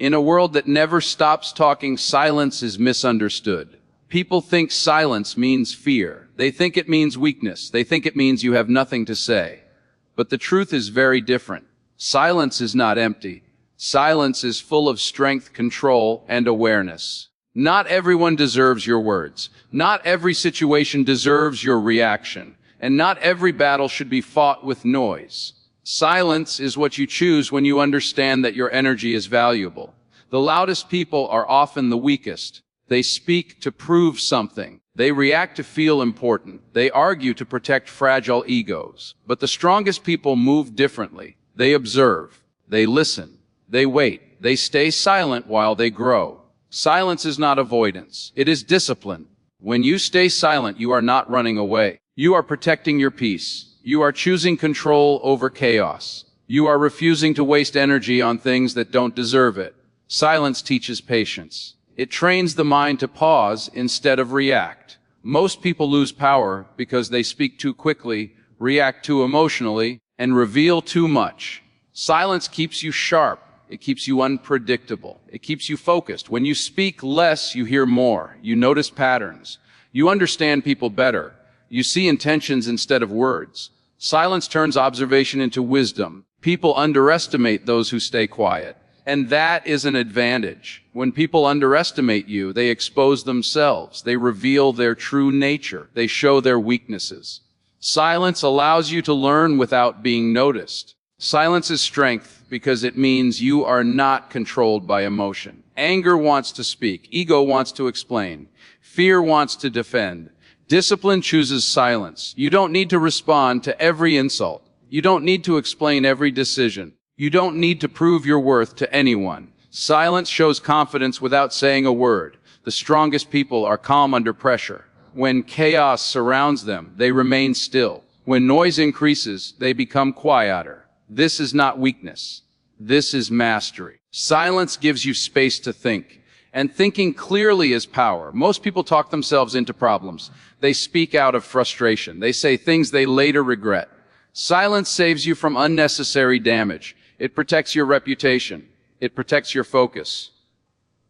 In a world that never stops talking, silence is misunderstood. People think silence means fear. They think it means weakness. They think it means you have nothing to say. But the truth is very different. Silence is not empty. Silence is full of strength, control, and awareness. Not everyone deserves your words. Not every situation deserves your reaction. And not every battle should be fought with noise. Silence is what you choose when you understand that your energy is valuable. The loudest people are often the weakest. They speak to prove something. They react to feel important. They argue to protect fragile egos. But the strongest people move differently. They observe. They listen. They wait. They stay silent while they grow. Silence is not avoidance. It is discipline. When you stay silent, you are not running away. You are protecting your peace. You are choosing control over chaos. You are refusing to waste energy on things that don't deserve it. Silence teaches patience. It trains the mind to pause instead of react. Most people lose power because they speak too quickly, react too emotionally, and reveal too much. Silence keeps you sharp. It keeps you unpredictable. It keeps you focused. When you speak less, you hear more. You notice patterns. You understand people better. You see intentions instead of words. Silence turns observation into wisdom. People underestimate those who stay quiet. And that is an advantage. When people underestimate you, they expose themselves. They reveal their true nature. They show their weaknesses. Silence allows you to learn without being noticed. Silence is strength because it means you are not controlled by emotion. Anger wants to speak. Ego wants to explain. Fear wants to defend. Discipline chooses silence. You don't need to respond to every insult. You don't need to explain every decision. You don't need to prove your worth to anyone. Silence shows confidence without saying a word. The strongest people are calm under pressure. When chaos surrounds them, they remain still. When noise increases, they become quieter. This is not weakness. This is mastery. Silence gives you space to think. And thinking clearly is power. Most people talk themselves into problems. They speak out of frustration. They say things they later regret. Silence saves you from unnecessary damage. It protects your reputation. It protects your focus.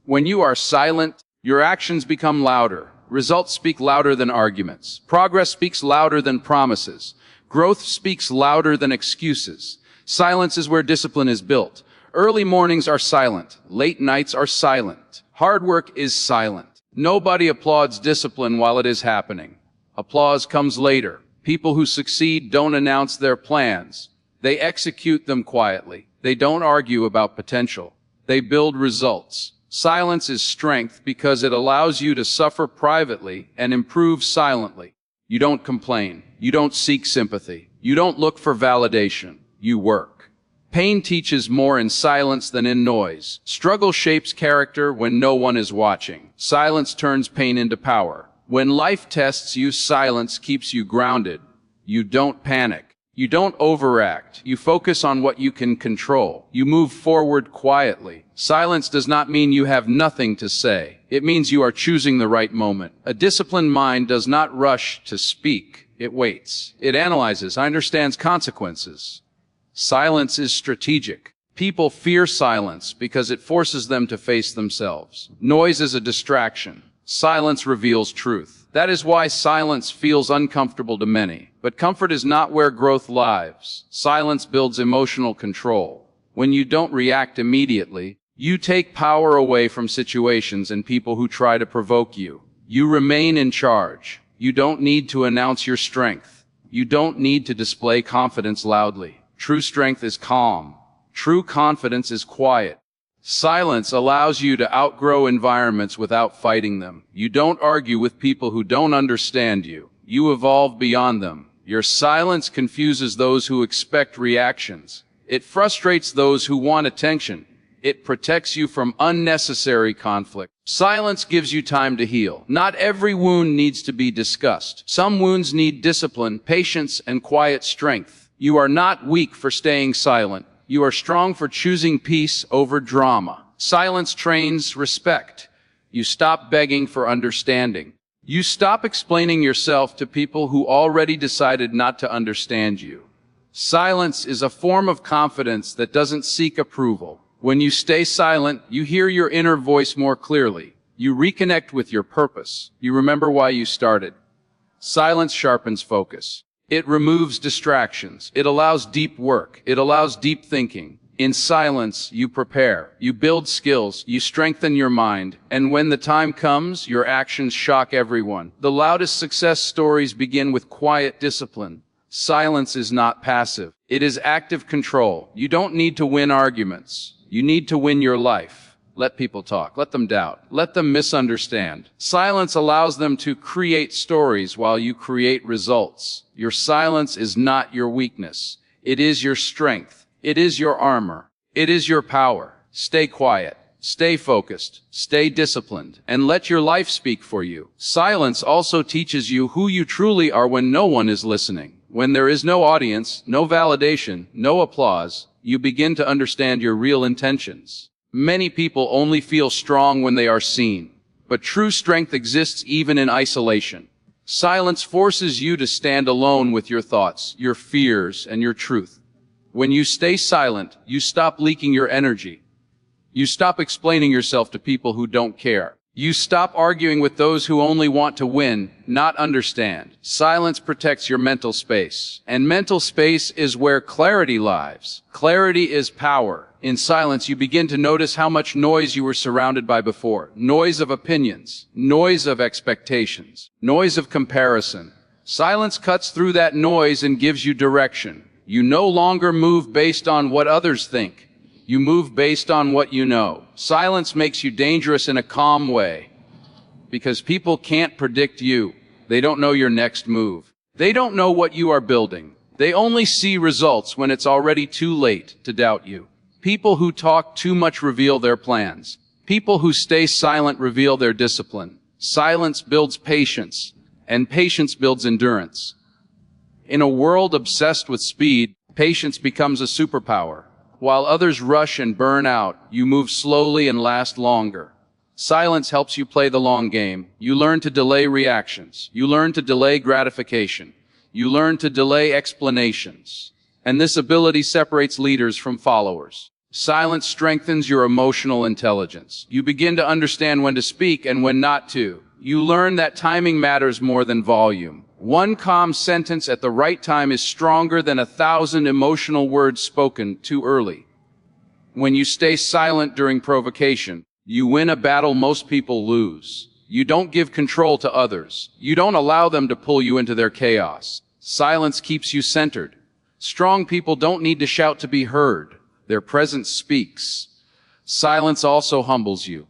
When you are silent, your actions become louder. Results speak louder than arguments. Progress speaks louder than promises. Growth speaks louder than excuses. Silence is where discipline is built. Early mornings are silent. Late nights are silent. Hard work is silent. Nobody applauds discipline while it is happening. Applause comes later. People who succeed don't announce their plans. They execute them quietly. They don't argue about potential. They build results. Silence is strength because it allows you to suffer privately and improve silently. You don't complain. You don't seek sympathy. You don't look for validation. You work. Pain teaches more in silence than in noise. Struggle shapes character when no one is watching. Silence turns pain into power. When life tests you, silence keeps you grounded. You don't panic. You don't overact. You focus on what you can control. You move forward quietly. Silence does not mean you have nothing to say. It means you are choosing the right moment. A disciplined mind does not rush to speak. It waits. It analyzes, understands consequences. Silence is strategic. People fear silence because it forces them to face themselves. Noise is a distraction. Silence reveals truth. That is why silence feels uncomfortable to many. But comfort is not where growth lies. Silence builds emotional control. When you don't react immediately, you take power away from situations and people who try to provoke you. You remain in charge. You don't need to announce your strength. You don't need to display confidence loudly. True strength is calm. True confidence is quiet. Silence allows you to outgrow environments without fighting them. You don't argue with people who don't understand you. You evolve beyond them. Your silence confuses those who expect reactions. It frustrates those who want attention. It protects you from unnecessary conflict. Silence gives you time to heal. Not every wound needs to be discussed. Some wounds need discipline, patience, and quiet strength. You are not weak for staying silent. You are strong for choosing peace over drama. Silence trains respect. You stop begging for understanding. You stop explaining yourself to people who already decided not to understand you. Silence is a form of confidence that doesn't seek approval. When you stay silent, you hear your inner voice more clearly. You reconnect with your purpose. You remember why you started. Silence sharpens focus. It removes distractions. It allows deep work. It allows deep thinking. In silence, you prepare. You build skills. You strengthen your mind. And when the time comes, your actions shock everyone. The loudest success stories begin with quiet discipline. Silence is not passive. It is active control. You don't need to win arguments. You need to win your life. Let people talk. Let them doubt. Let them misunderstand. Silence allows them to create stories while you create results. Your silence is not your weakness. It is your strength. It is your armor. It is your power. Stay quiet. Stay focused. Stay disciplined. And let your life speak for you. Silence also teaches you who you truly are when no one is listening. When there is no audience, no validation, no applause, you begin to understand your real intentions. Many people only feel strong when they are seen, but true strength exists even in isolation. Silence forces you to stand alone with your thoughts, your fears, and your truth. When you stay silent, you stop leaking your energy. You stop explaining yourself to people who don't care. You stop arguing with those who only want to win, not understand. Silence protects your mental space. And mental space is where clarity lies. Clarity is power. In silence, you begin to notice how much noise you were surrounded by before. Noise of opinions, noise of expectations, noise of comparison. Silence cuts through that noise and gives you direction. You no longer move based on what others think. You move based on what you know. Silence makes you dangerous in a calm way, because people can't predict you. They don't know your next move. They don't know what you are building. They only see results when it's already too late to doubt you. People who talk too much reveal their plans. People who stay silent reveal their discipline. Silence builds patience, and patience builds endurance. In a world obsessed with speed, patience becomes a superpower. While others rush and burn out, you move slowly and last longer. Silence helps you play the long game. You learn to delay reactions. You learn to delay gratification. You learn to delay explanations. And this ability separates leaders from followers. Silence strengthens your emotional intelligence. You begin to understand when to speak and when not to. You learn that timing matters more than volume. One calm sentence at the right time is stronger than 1,000 emotional words spoken too early. When you stay silent during provocation, you win a battle most people lose. You don't give control to others. You don't allow them to pull you into their chaos. Silence keeps you centered. Strong people don't need to shout to be heard. Their presence speaks. Silence also humbles you.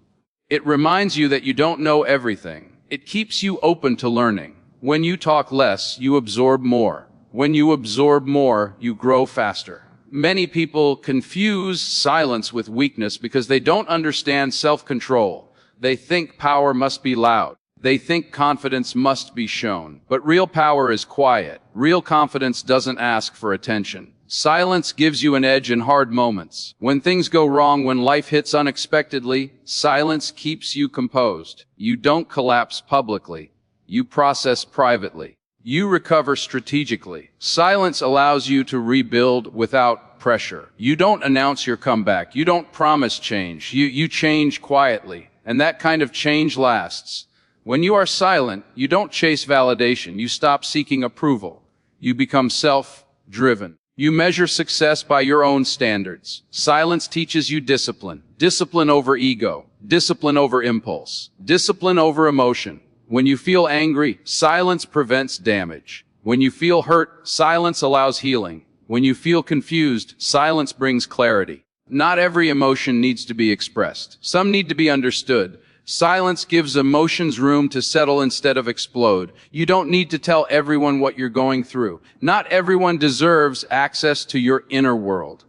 It reminds you that you don't know everything. It keeps you open to learning. When you talk less, you absorb more. When you absorb more, you grow faster. Many people confuse silence with weakness because they don't understand self-control. They think power must be loud. They think confidence must be shown. But real power is quiet. Real confidence doesn't ask for attention. Silence gives you an edge in hard moments. When things go wrong, when life hits unexpectedly, silence keeps you composed. You don't collapse publicly. You process privately. You recover strategically. Silence allows you to rebuild without pressure. You don't announce your comeback. You don't promise change. You change quietly. And that kind of change lasts. When you are silent, you don't chase validation. You stop seeking approval. You become self-driven. You measure success by your own standards. Silence teaches you discipline. Discipline over ego. Discipline over impulse. Discipline over emotion. When you feel angry, silence prevents damage. When you feel hurt, silence allows healing. When you feel confused, silence brings clarity. Not every emotion needs to be expressed. Some need to be understood. Silence gives emotions room to settle instead of explode. You don't need to tell everyone what you're going through. Not everyone deserves access to your inner world.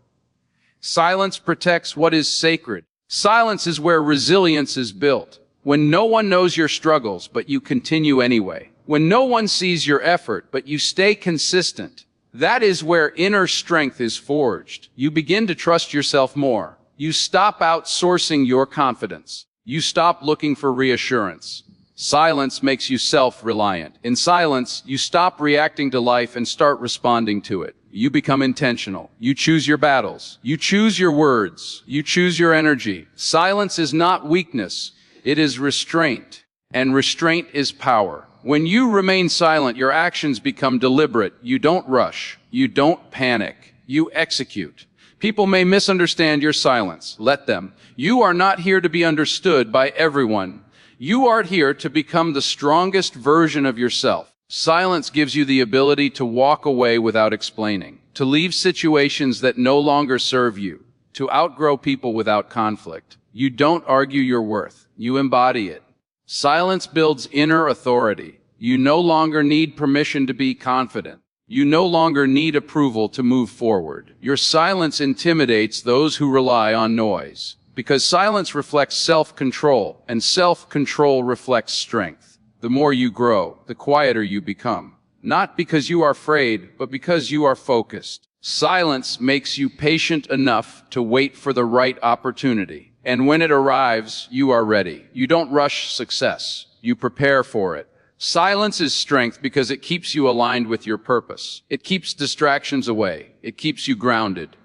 Silence protects what is sacred. Silence is where resilience is built. When no one knows your struggles, but you continue anyway. When no one sees your effort, but you stay consistent. That is where inner strength is forged. You begin to trust yourself more. You stop outsourcing your confidence. You stop looking for reassurance. Silence makes you self-reliant. In silence, you stop reacting to life and start responding to it. You become intentional. You choose your battles. You choose your words. You choose your energy. Silence is not weakness. It is restraint. And restraint is power. When you remain silent, your actions become deliberate. You don't rush. You don't panic. You execute. People may misunderstand your silence. Let them. You are not here to be understood by everyone. You are here to become the strongest version of yourself. Silence gives you the ability to walk away without explaining, to leave situations that no longer serve you, to outgrow people without conflict. You don't argue your worth. You embody it. Silence builds inner authority. You no longer need permission to be confident. You no longer need approval to move forward. Your silence intimidates those who rely on noise, because silence reflects self-control, and self-control reflects strength. The more you grow, the quieter you become. Not because you are afraid, but because you are focused. Silence makes you patient enough to wait for the right opportunity. And when it arrives, you are ready. You don't rush success. You prepare for it. Silence is strength because it keeps you aligned with your purpose. It keeps distractions away. It keeps you grounded.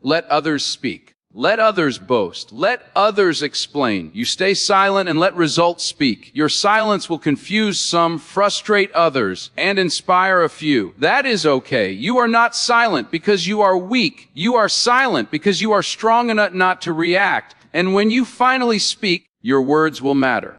Let others speak. Let others boast. Let others explain. You stay silent and let results speak. Your silence will confuse some, frustrate others, and inspire a few. That is okay. You are not silent because you are weak. You are silent because you are strong enough not to react. And when you finally speak, your words will matter.